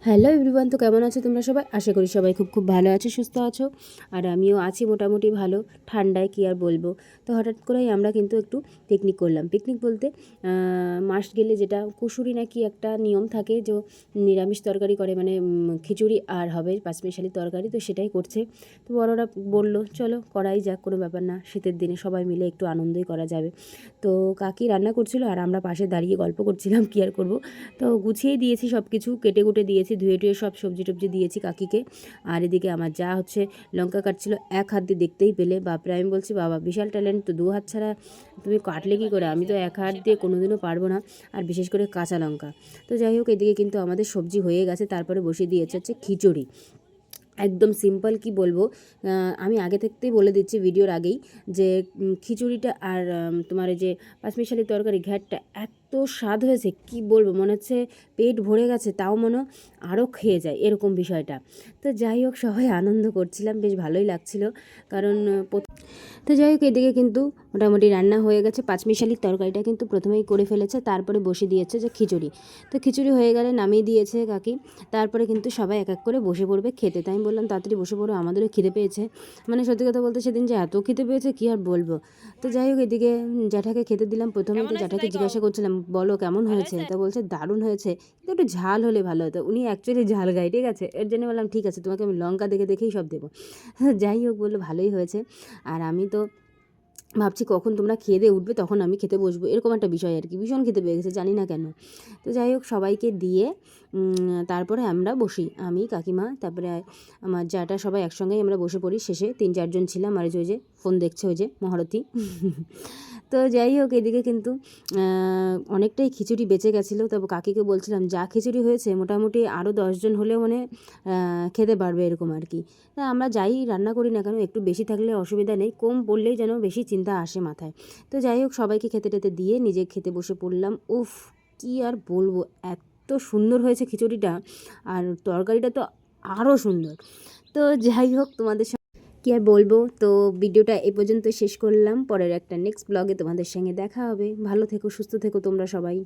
Hello everyone, তো কেমন আছো তোমরা সবাই? আশা করি সবাই খুব খুব ভালো আছো, সুস্থ আছো। আর আমিও আছি মোটামুটি ভালো, ঠান্ডায় কী আর বলবো। তো হঠাৎ করেই আমরা কিন্তু একটু পিকনিক করলাম। পিকনিক বলতে মাস গেলে যেটা কুশুরি নাকি একটা নিয়ম থাকে, যে নিরামিষ তরকারি করে, মানে খিচুড়ি আর হবে পাঁচমিশালি তরকারি, তো সেটাই করছে। তো বড়রা বললো চলো করাই যাক, কোনো ব্যাপার না, শীতের দিনে সবাই মিলে একটু আনন্দই করা যাবে। তো কাকি রান্না করছিল আর আমরা পাশে দাঁড়িয়ে গল্প করছিলাম, কী আর করবো। তো গুছিয়ে দিয়েছি, সব কিছু কেটে কুটে দিয়েছি, ধুয়ে টুয়ে সব সবজি টবজি দিয়েছি কাকিকে। আর এদিকে আমার যা হচ্ছে লঙ্কা কাটছিল, এক হাত দিয়ে দেখতেই পেলে। বাপরে, আমি বলছি বাবা বিশাল ট্যালেন্ট তো, দু হাত ছাড়া তুমি কাটলে কী করে? আমি তো এক হাত দিয়ে কোনোদিনও পারবো না, আর বিশেষ করে কাঁচা লঙ্কা। তো যাই হোক, এদিকে কিন্তু আমাদের সবজি হয়ে গেছে, তারপরে বসিয়ে দিয়েছে হচ্ছে খিচুড়ি। একদম সিম্পল, কি বলবো, আমি আগে থাকতেই বলে দিচ্ছি ভিডিওর আগেই, যে খিচুড়িটা আর তোমার এই যে পাঁচমিশালি তরকারি ঘ্যাটটা এত স্বাদ হয়েছে, কি বলবো, মনে হচ্ছে পেট ভরে গেছে, তাও মনে আরও খেয়ে যায়, এরকম বিষয়টা। তো যাই হোক, সবাই আনন্দ করছিলাম, বেশ ভালোই লাগছিল। কারণ তো যাই হোক, এদিকে কিন্তু মোটামুটি রান্না হয়ে গেছে। পাঁচমিশালির তরকারিটা কিন্তু প্রথমেই করে ফেলেছে, তারপরে বসে দিয়েছে যে খিচুড়ি। তো খিচুড়ি হয়ে গেলে নামিয়ে দিয়েছে কাকি। তারপরে কিন্তু সবাই এক এক করে বসে পড়বে খেতে। তাই আমি বললাম তাড়াতাড়ি বসে পড়ো, আমাদেরও খিদে পেয়েছে। মানে সত্যি কথা বলতে সেদিন যে এত খিদে পেয়েছে কী আর বলবো। তো যাই হোক, এদিকে জ্যাঠাকে খেতে দিলাম। প্রথমেই তো জ্যাঠাকে জিজ্ঞাসা করছিলাম, বলো কেমন হয়েছে? তা বলছে দারুণ হয়েছে, কিন্তু একটু ঝাল হলে ভালো হতো। উনি অ্যাকচুয়ালি ঝাল খায়, ঠিক আছে, এর জন্য বললাম ঠিক আছে, তোমাকে আমি লঙ্কা দেখে দেখেই সব দেবো। যাই হোক, বললো ভালোই হয়েছে। আর আমি তো ভাবছি কখন তোমরা খেয়ে দিয়ে উঠবে, তখন আমি খেতে বসবো, এরকম একটা বিষয় আর কি। ভীষণ খেতে পেয়ে গেছে, জানি না কেন। তো যাই হোক, সবাইকে দিয়ে তারপরে আমরা বসি, আমি কাকিমা, তারপরে আমার যাটা, সবাই একসঙ্গেই আমরা বসে পড়ি। শেষে 3-4 জন ছিলাম, আর ওই যে ফোন দেখছে ওই যে মহারথী। তো যাই হোক, এদিকে কিন্তু অনেকটাই খিচুড়ি বেঁচে গেছিলো। তবে কাকিকে বলছিলাম যা খিচুড়ি হয়েছে মোটামুটি আরও 10 জন হলেও মানে খেতে পারবে, এরকম আর কি। তা আমরা যাই রান্না করি না কেন, একটু বেশি থাকলে অসুবিধা নেই, কম পড়লেই যেন বেশি চিন্তা আসে মাথায়। তো যাই হোক, সবাইকে খেতে টেতে দিয়ে নিজে খেতে বসে পড়লাম। উফ, কি আর বলবো, এত সুন্দর হয়েছে খিচুড়িটা, আর তরকারিটা তো আরও সুন্দর। তো যাই হোক, তোমাদের কী আর বলবো। তো ভিডিওটা এ পর্যন্ত শেষ করলাম। পরের একটা নেক্সট ব্লগে তোমাদের সঙ্গে দেখা হবে। ভালো থেকো, সুস্থ থেকো তোমরা সবাই।